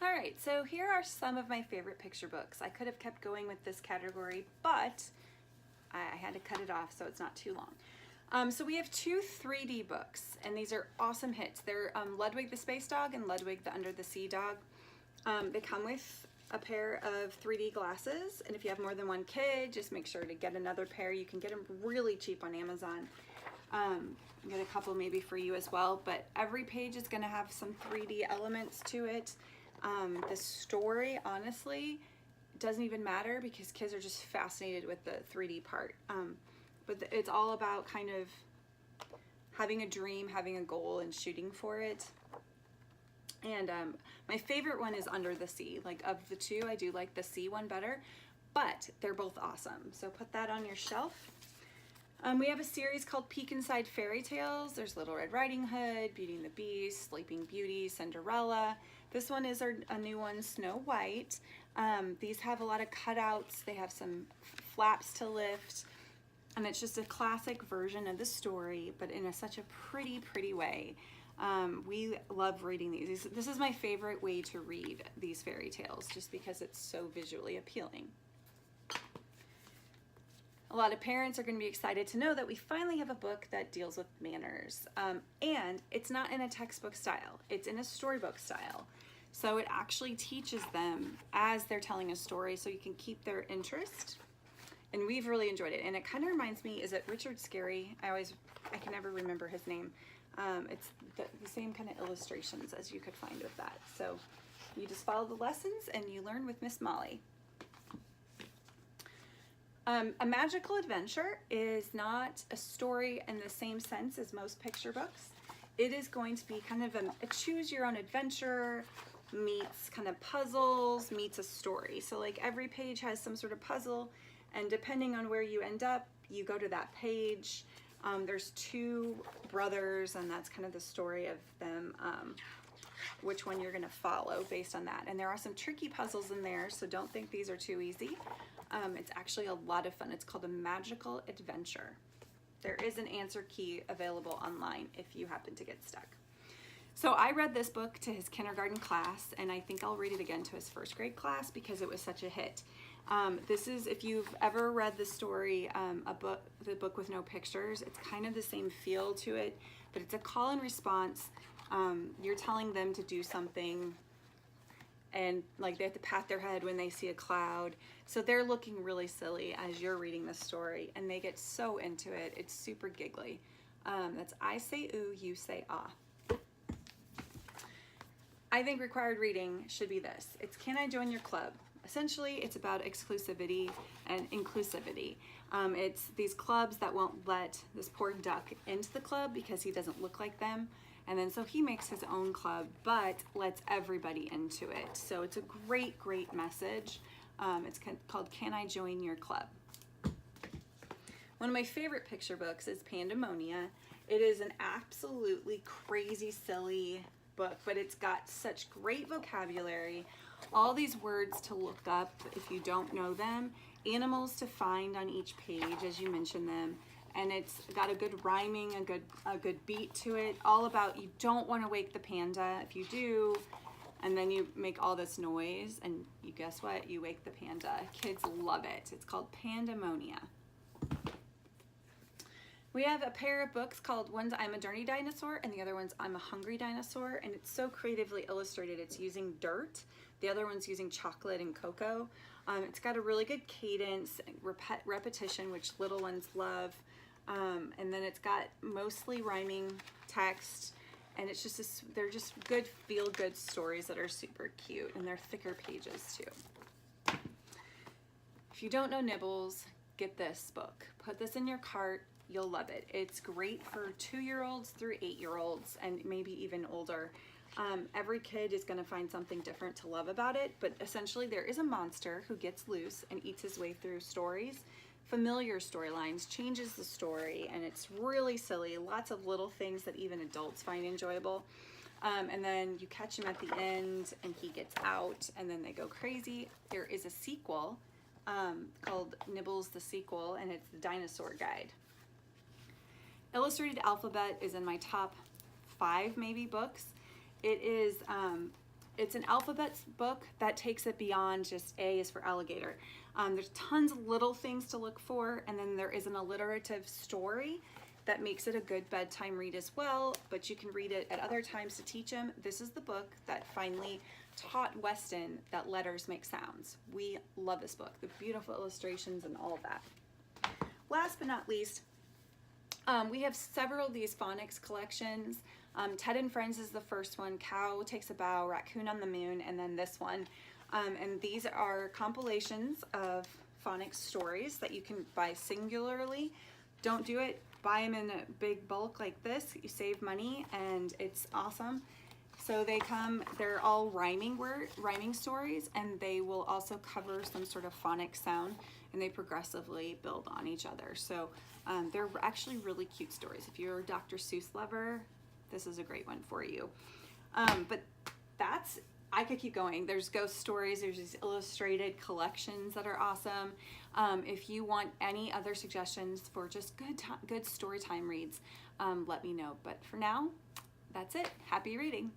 All right, so here are some of my favorite picture books. I could have kept going with this category, but I had to cut it off so it's not too long. So we have two 3D books, and these are awesome hits. They're Ludwig the Space Dog and Ludwig the Under the Sea Dog. They come with a pair of 3D glasses, and if you have more than one kid, just make sure to get another pair. You can get them really cheap on Amazon. Get a couple maybe for you as well, but every page is going to have some 3D elements to it. The story, honestly, doesn't even matter because kids are just fascinated with the 3D part. But it's all about kind of having a dream, having a goal, and shooting for it. And my favorite one is Under the Sea. Like, of the two, I do like the sea one better, but they're both awesome. So put that on your shelf. We have a series called Peek Inside Fairy Tales. There's Little Red Riding Hood, Beauty and the Beast, Sleeping Beauty, Cinderella. This one is a new one, Snow White. These have a lot of cutouts. They have some flaps to lift. And it's just a classic version of the story, but in such a pretty, pretty way. We love reading these. This is my favorite way to read these fairy tales, just because it's so visually appealing. A lot of parents are going to be excited to know that we finally have a book that deals with manners. And it's not in a textbook style, it's in a storybook style. So it actually teaches them as they're telling a story, so you can keep their interest. And we've really enjoyed it. And it kind of reminds me, is it Richard Scarry? I can never remember his name. It's the same kind of illustrations as you could find with that. So you just follow the lessons and you learn with Miss Molly. A magical adventure is not a story in the same sense as most picture books. It is going to be kind of a choose your own adventure meets kind of puzzles meets a story. So like every page has some sort of puzzle, and depending on where you end up, you go to that page. There's two brothers, and that's kind of the story of them, which one you're gonna follow based on that. And there are some tricky puzzles in there, so don't think these are too easy. It's actually a lot of fun. It's called a magical adventure. There is an answer key available online if you happen to get stuck. So I read this book to his kindergarten class, and I think I'll read it again to his first grade class because it was such a hit. This is, if you've ever read the story, The Book with No Pictures, it's kind of the same feel to it, but it's a call and response. You're telling them to do something, and like they have to pat their head when they see a cloud. So they're looking really silly as you're reading the story, and they get so into it. It's super giggly. That's I say ooh, you say ah. I think required reading should be this. It's Can I Join Your Club? Essentially, it's about exclusivity and inclusivity. It's these clubs that won't let this poor duck into the club because he doesn't look like them. And then so he makes his own club, but lets everybody into it. So it's a great, great message. It's called Can I Join Your Club? One of my favorite picture books is Pandemonia. It is an absolutely crazy, silly book, but it's got such great vocabulary, all these words to look up if you don't know them, animals to find on each page as you mention them, and it's got a good rhyming, a good beat to it, all about you don't want to wake the panda. If you do, and then you make all this noise, and you guess what? You wake the panda. Kids love it. It's called Pandemonia. We have a pair of books called, one's I'm a Dirty Dinosaur and the other one's I'm a Hungry Dinosaur, and it's so creatively illustrated. It's using dirt. The other one's using chocolate and cocoa. It's got a really good cadence, repetition, which little ones love. And then it's got mostly rhyming text, and it's just they're just good feel-good stories that are super cute, and they're thicker pages too. If you don't know Nibbles, get this book. Put this in your cart. You'll love it. It's great for 2-year-olds through 8-year-olds and maybe even older. Every kid is going to find something different to love about it, but essentially there is a monster who gets loose and eats his way through stories, familiar storylines, changes the story, and it's really silly. Lots of little things that even adults find enjoyable. And then you catch him at the end and he gets out, and then they go crazy. There is a sequel called Nibbles the Sequel, and it's the Dinosaur Guide. Illustrated Alphabet is in my top 5 maybe books. It is it's an alphabet book that takes it beyond just A is for alligator. There's tons of little things to look for, and then there is an alliterative story that makes it a good bedtime read as well, but you can read it at other times to teach him. This is the book that finally taught Weston that letters make sounds. We love this book, the beautiful illustrations and all of that. Last but not least, we have several of these phonics collections. Ted and Friends is the first one, Cow Takes a Bow, Raccoon on the Moon, and then this one. And these are compilations of phonics stories that you can buy singularly. Don't do it, buy them in a big bulk like this. You save money and it's awesome. So they're all rhyming stories, and they will also cover some sort of phonics sound, and they progressively build on each other. So they're actually really cute stories. If you're a Dr. Seuss lover, this is a great one for you. But I could keep going. There's ghost stories, there's these illustrated collections that are awesome. If you want any other suggestions for just good story time reads, let me know. But for now, that's it. Happy reading.